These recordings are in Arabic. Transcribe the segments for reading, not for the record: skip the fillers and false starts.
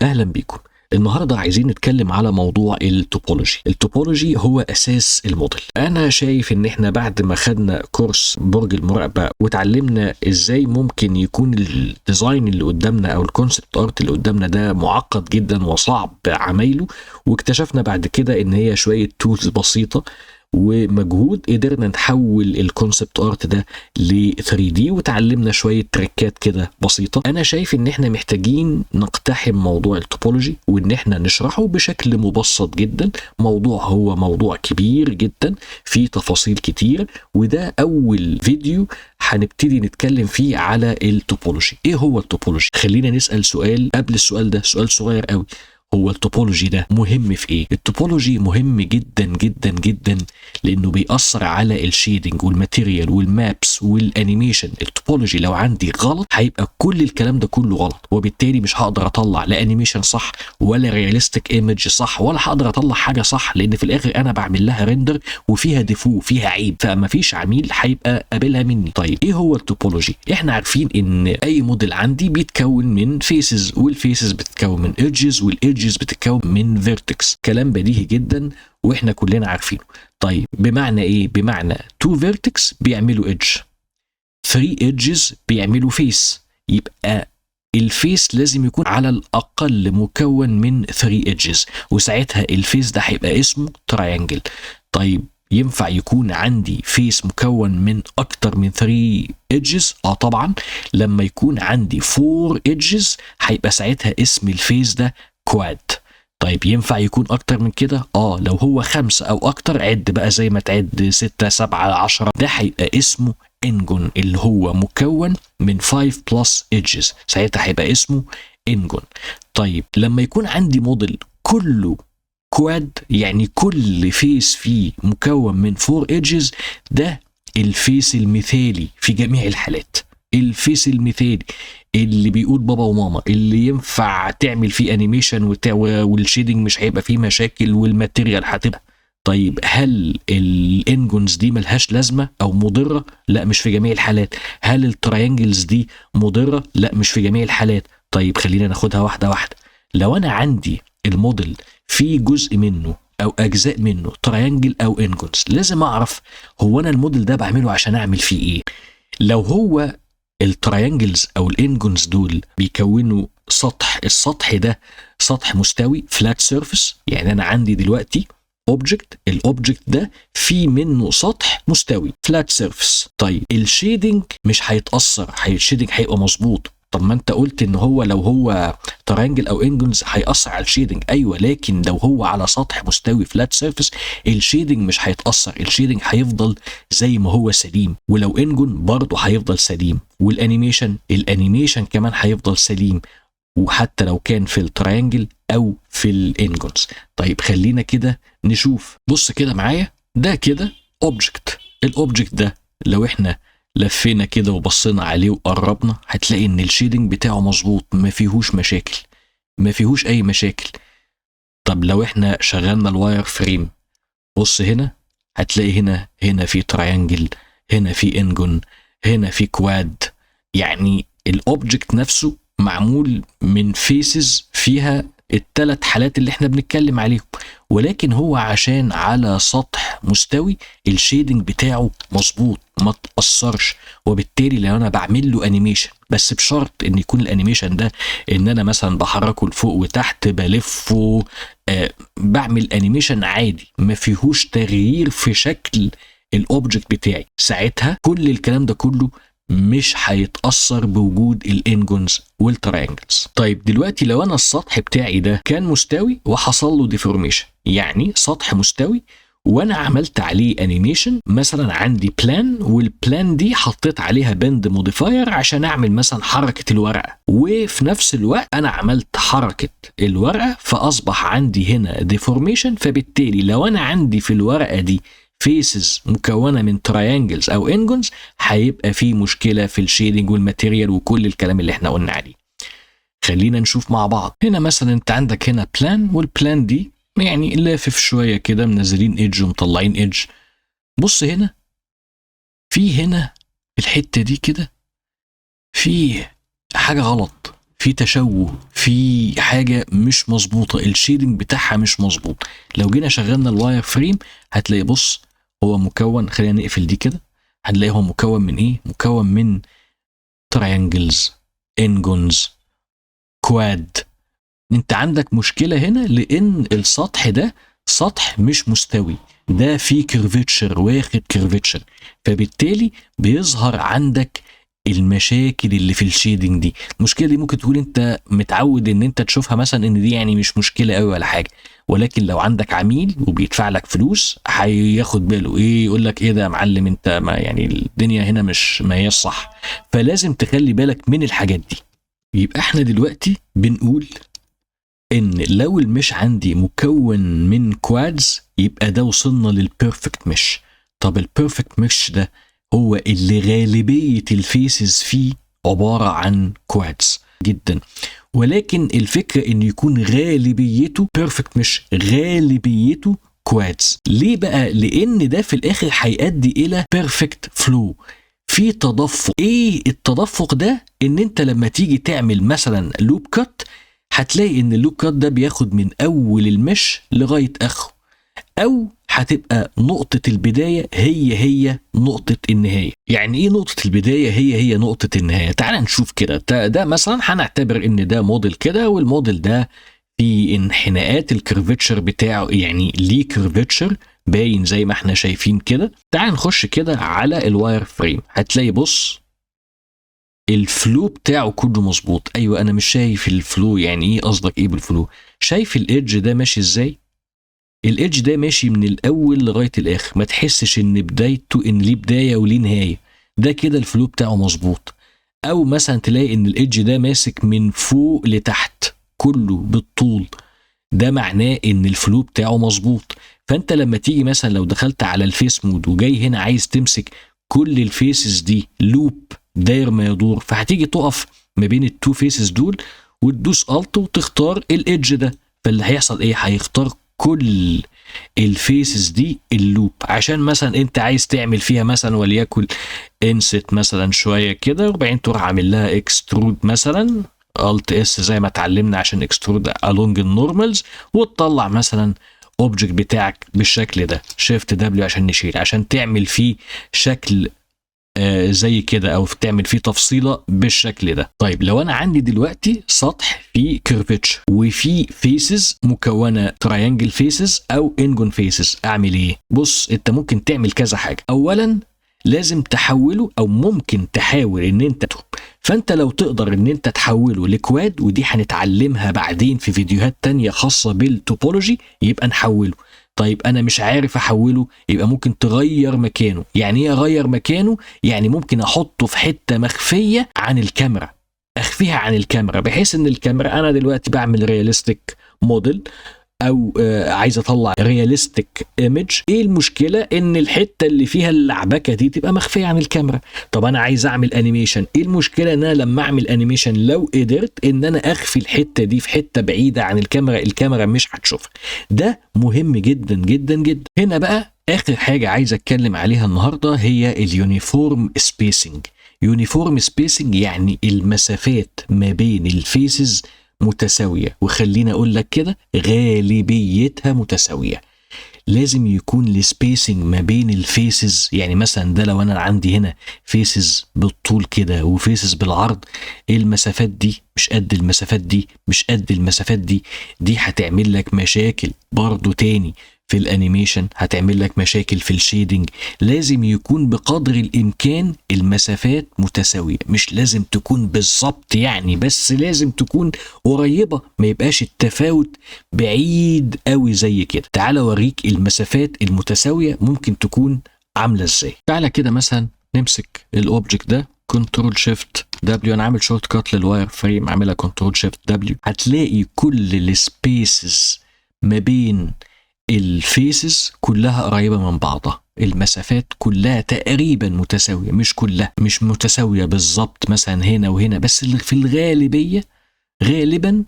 اهلا بيكم. النهارده عايزين نتكلم على موضوع التوبولوجي. التوبولوجي هو اساس الموديل. انا شايف ان احنا بعد ما خدنا كورس برج المراقبه وتعلمنا ازاي ممكن يكون الديزاين اللي قدامنا او الكونسبت ارت اللي قدامنا ده معقد جدا وصعب عمايله، واكتشفنا بعد كده ان هي شويه تولز بسيطه ومجهود قدرنا نحول الكونسبت ارت ده ل 3 دي، وتعلمنا شويه تريكات كده بسيطه. انا شايف ان احنا محتاجين نقتحم موضوع التوبولوجي وان احنا نشرحه بشكل مبسط جدا. هو موضوع كبير جدا فيه تفاصيل كتير، وده اول فيديو هنبتدي نتكلم فيه على التوبولوجي. ايه هو التوبولوجي؟ خلينا نسال سؤال قبل السؤال ده، سؤال صغير قوي. هو التوبولوجي ده مهم في ايه؟ التوبولوجي مهم جدا جدا جدا لانه بيأثر على الشيدنج والماتيريال والمابس والانيميشن. التوبولوجي لو عندي غلط هيبقى كل الكلام ده كله غلط، وبالتالي مش هقدر اطلع لا انيميشن صح ولا رياليستيك ايمج صح، ولا هقدر اطلع حاجه صح، لان في الاخر انا بعمل لها ريندر وفيها ديفو، فيها عيب، فما فيش عميل هيبقى قابلها مني. طيب ايه هو التوبولوجي؟ احنا عارفين ان اي موديل عندي بيتكون من فيسز، والفيسز بتتكون من ايدجز، والايدجز بتتكون من فيرتكس. كلام بديهي جدا واحنا كلنا عارفينه. طيب بمعنى ايه؟ بمعنى 2 فيرتكس بيعملوا ايدج، 3 ايدجز بيعملوا فيس، يبقى الفيس لازم يكون على الاقل مكون من 3 ايدجز، وساعتها الفيس ده هيبقى اسمه تراينجل. طيب ينفع يكون عندي فيس مكون من اكتر من 3 ايدجز؟ طبعا. لما يكون عندي 4 ايدجز هيبقى ساعتها اسم الفيس ده كواد. طيب ينفع يكون اكتر من كده؟ لو هو 5 او اكتر، عد بقى زي ما تعد 6 7 10، ده هيبقى اسمه انجون، اللي هو مكون من 5 بلس ايدجز، ساعتها هيبقى اسمه انجون. طيب لما يكون عندي موديل كله كواد، يعني كل فيس فيه مكون من 4 ايدجز، ده الفيس المثالي في جميع الحالات. الفيس المثالي اللي بيقول بابا وماما، اللي ينفع تعمل فيه انيميشن والشيدنج مش هيبقى فيه مشاكل والماتيريال هتبقى. طيب هل الانجونز دي ملهاش لازمه او مضره؟ لا، مش في جميع الحالات. هل التراينجلز دي مضره؟ لا، مش في جميع الحالات. طيب خلينا ناخدها واحده واحده. لو انا عندي الموديل في جزء منه او اجزاء منه تراينجل او انجونز، لازم اعرف هو انا الموديل ده بعمله عشان اعمل فيه ايه. لو هو التراينجلز او الانجونز دول بيكونوا السطح ده سطح مستوي، فلات سيرفيس، يعني انا عندي دلوقتي اوبجكت، الاوبجكت ده في منه سطح مستوي، فلات سيرفيس. طيب الشيدنج مش هيتاثر، الشيدنج هيبقى مظبوط. طب ما انت قلت ان هو لو هو ترانجل او انجلز هيأثر على الشيدنج. ايوه، لكن لو هو على سطح مستوي فلات سيرفيس الشيدنج مش هيتأثر، الشيدنج هيفضل زي ما هو سليم، ولو انجون برضه هيفضل سليم، الانيميشن كمان هيفضل سليم، وحتى لو كان في التريانجل او في الانجونز. طيب خلينا كده نشوف. بص كده معايا، ده كده اوبجكت. الاوبجكت ده لو احنا لفينا كده وبصينا عليه وقربنا هتلاقي ان الشيدنج بتاعه مظبوط، ما فيهوش مشاكل، ما فيهوش اي مشاكل. طب لو احنا شغلنا الواير فريم، بص هنا هتلاقي هنا في تراينجل، هنا في انجون، هنا في كواد. يعني الاوبجكت نفسه معمول من فيسز فيها الثلاث حالات اللي احنا بنتكلم عليهم، ولكن هو عشان على سطح مستوي الشيدنج بتاعه مظبوط، ما تأثرش. وبالتالي لو انا بعمل له انيميشن، بس بشرط ان يكون الانيميشن ده ان انا مثلا بحركه لفوق وتحت، بلفه، بعمل انيميشن عادي ما فيهوش تغيير في شكل الاوبجكت بتاعي، ساعتها كل الكلام ده كله مش هيتأثر بوجود الانجونز والتراينجلز. طيب دلوقتي لو انا السطح بتاعي ده كان مستوي وحصل له ديفورميشن، يعني سطح مستوي وانا عملت عليه انيميشن، مثلا عندي بلان، والبلان دي حطيت عليها بند موديفاير عشان اعمل مثلا حركة الورقة، وفي نفس الوقت انا عملت حركة الورقة فاصبح عندي هنا ديفورميشن. فبالتالي لو انا عندي في الورقة دي فيسز مكونه من تراينجلز او انجونز هيبقى في مشكله في الشيدنج والماتيريال وكل الكلام اللي احنا قلنا عليه. خلينا نشوف مع بعض. هنا مثلا انت عندك هنا بلان، والبلان دي يعني لافف شويه كده، منزلين ايدج ومطلعين ايدج. بص هنا في الحته دي كده في حاجه غلط، في تشوه، في حاجه مش مظبوطه، الشيدنج بتاعها مش مظبوط. لو جينا شغلنا الواير فريم هتلاقي بص هو مكون، خلينا نقفل دي كده، هنلاقي هو مكون من ايه؟ مكون من تراينجلز، انجونز، كواد. انت عندك مشكله هنا لان السطح ده سطح مش مستوي، ده فيه كيرفيتشر، واخد كيرفيتشر، فبالتالي بيظهر عندك المشاكل اللي في الشيدنج دي. المشكله دي ممكن تقول انت متعود ان انت تشوفها مثلا ان دي يعني مش مشكله قوي ولا حاجه، ولكن لو عندك عميل وبيدفع لك فلوس هياخد باله ايه، يقول لك ايه ده يا معلم انت ما يعني الدنيا هنا مش ما هي صح. فلازم تخلي بالك من الحاجات دي. يبقى احنا دلوقتي بنقول ان لو المش عندي مكون من كوادز يبقى ده وصلنا للبيرفكت مش. طب البيرفكت مش ده هو اللي غالبية الفيسز فيه عبارة عن كوادز جدا، ولكن الفكرة ان يكون غالبيته بيرفكت مش، غالبيته كوادز. ليه بقى؟ لان ده في الاخر هيؤدي الى بيرفكت فلو، في تدفق. ايه التدفق ده؟ ان انت لما تيجي تعمل مثلا لوب كات هتلاقي ان اللوب كات ده بياخد من اول المش لغايه اخره، او هتبقى نقطه البدايه هي نقطه النهايه. يعني ايه نقطه البدايه هي نقطه النهايه؟ تعال نشوف كده. ده مثلا هنعتبر ان ده موديل كده، والموديل ده في انحناءات الكيرفيتشر بتاعه، يعني ليه كيرفيتشر باين زي ما احنا شايفين كده. تعال نخش كده على الواير فريم، هتلاقي بص الفلو بتاعه كله مظبوط. ايوه انا مش شايف الفلو، يعني ايه قصدك ايه بالفلو؟ شايف الايدج ده ماشي ازاي؟ الايدج ده ماشي من الاول لغايه الاخر، ما تحسش ان بدايته ان ليه بدايه وليه نهايه، ده كده الفلو بتاعه مظبوط. او مثلا تلاقي ان الايدج ده ماسك من فوق لتحت كله بالطول، ده معناه ان الفلو بتاعه مظبوط. فانت لما تيجي مثلا لو دخلت على الفيس مود وجاي هنا عايز تمسك كل الفيسز دي لوب داير ما يدور، فهتيجي تقف ما بين التو فيسز دول وتدوس الت وتختار الايدج ده، فاللي هيحصل ايه؟ هيختار كل الفيسز دي اللوب، عشان مثلا انت عايز تعمل فيها مثلا وليكن انست مثلا شويه كده، وبعدين تروح عامل لها اكسترود مثلا الت اس زي ما اتعلمنا عشان اكسترود along النورمالز، وتطلع مثلا اوبجكت بتاعك بالشكل ده، شيفت دبليو عشان نشيل، عشان تعمل فيه شكل زي كده، او تعمل فيه تفصيله بالشكل ده. طيب لو انا عندي دلوقتي سطح فيه كيرفتشر وفي فيسز مكونه تراينجل فيسز او انجون فيسز، اعمل ايه؟ بص انت ممكن تعمل كذا حاجه. اولا لازم تحوله، او ممكن تحاول ان انت فانت لو تقدر ان انت تحوله لكواد، ودي هنتعلمها بعدين في فيديوهات تانية خاصه بالتوبولوجي، يبقى نحوله. طيب انا مش عارف احوله، يبقى ممكن تغير مكانه. يعني ايه اغير مكانه؟ يعني ممكن احطه في حته مخفيه عن الكاميرا، اخفيها عن الكاميرا، بحيث ان الكاميرا انا دلوقتي بعمل رياليستيك موديل او عايز اطلع رياليستيك ايمج، ايه المشكله ان الحته اللي فيها اللعبكه دي تبقى مخفيه عن الكاميرا؟ طب انا عايز اعمل انيميشن، ايه المشكله ان انا لما اعمل انيميشن لو قدرت ان انا اخفي الحته دي في حته بعيده عن الكاميرا، الكاميرا مش هتشوفها. ده مهم جدا جدا جدا. هنا بقى اخر حاجه عايز اتكلم عليها النهارده هي اليونيفورم سبيسنج. يونيفورم سبيسنج يعني المسافات ما بين الفيسز متساوية، وخلينا اقول لك كده غالبيتها متساوية. لازم يكون السبيسنج ما بين الفيسز، يعني مثلا ده لو انا عندي هنا فيسز بالطول كده وفيسز بالعرض، المسافات دي مش قد المسافات دي، مش قد المسافات دي، دي هتعمل لك مشاكل برضو تاني في الانيميشن، هتعمل لك مشاكل في الشيدنج. لازم يكون بقدر الامكان المسافات متساويه، مش لازم تكون بالظبط يعني، بس لازم تكون قريبه، ما يبقاش التفاوت بعيد قوي زي كده. تعال اوريك المسافات المتساويه ممكن تكون عامله ازاي. تعالى كده مثلا نمسك الاوبجكت ده، كنترول شيفت دبليو، انا عامل شورت كات للواير فريم، عاملها كنترول شيفت دبليو، هتلاقي كل السبيسز ما بين الفيسز كلها قريبه من بعضها، المسافات كلها تقريبا متساويه، مش كلها، مش متساويه بالظبط مثلا هنا وهنا، بس في الغالبيه غالبا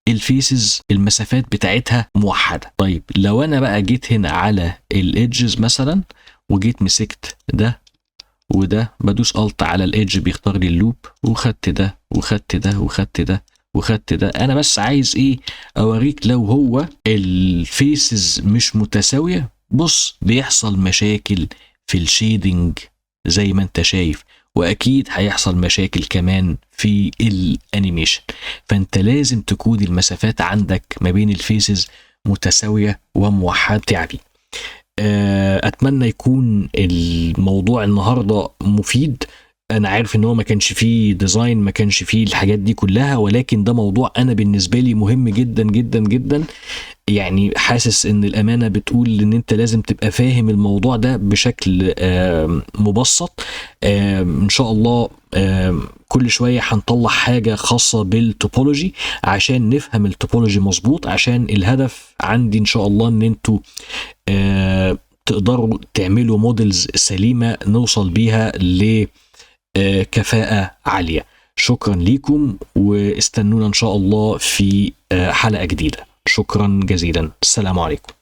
الفيسز المسافات بتاعتها موحده. طيب لو انا بقى جيت هنا على الايدجز مثلا وجيت مسكت ده وده، بدوس الت على الايدج بيختار لي اللوب، وخدت ده وخدت ده وخدت ده وخدت ده. انا بس عايز ايه اوريك لو هو الفيسز مش متساوية، بص بيحصل مشاكل في الشيدنج زي ما انت شايف، واكيد هيحصل مشاكل كمان في الانيميشن. فانت لازم تكون المسافات عندك ما بين الفيسز متساوية وموحدة تعبي. اتمنى يكون الموضوع النهارده مفيد. انا عارف ان هو ما كانش فيه ديزاين، ما كانش فيه الحاجات دي كلها، ولكن ده موضوع انا بالنسبه لي مهم جدا جدا جدا. يعني حاسس ان الامانه بتقول ان انت لازم تبقى فاهم الموضوع ده بشكل مبسط. ان شاء الله كل شويه هنطلع حاجه خاصه بالتوبولوجي عشان نفهم التوبولوجي مظبوط، عشان الهدف عندي ان شاء الله ان انتوا تقدروا تعملوا موديلز سليمه نوصل بيها لكفاءه عاليه. شكرا ليكم، واستنونا ان شاء الله في حلقه جديده. شكرا جزيلا، السلام عليكم.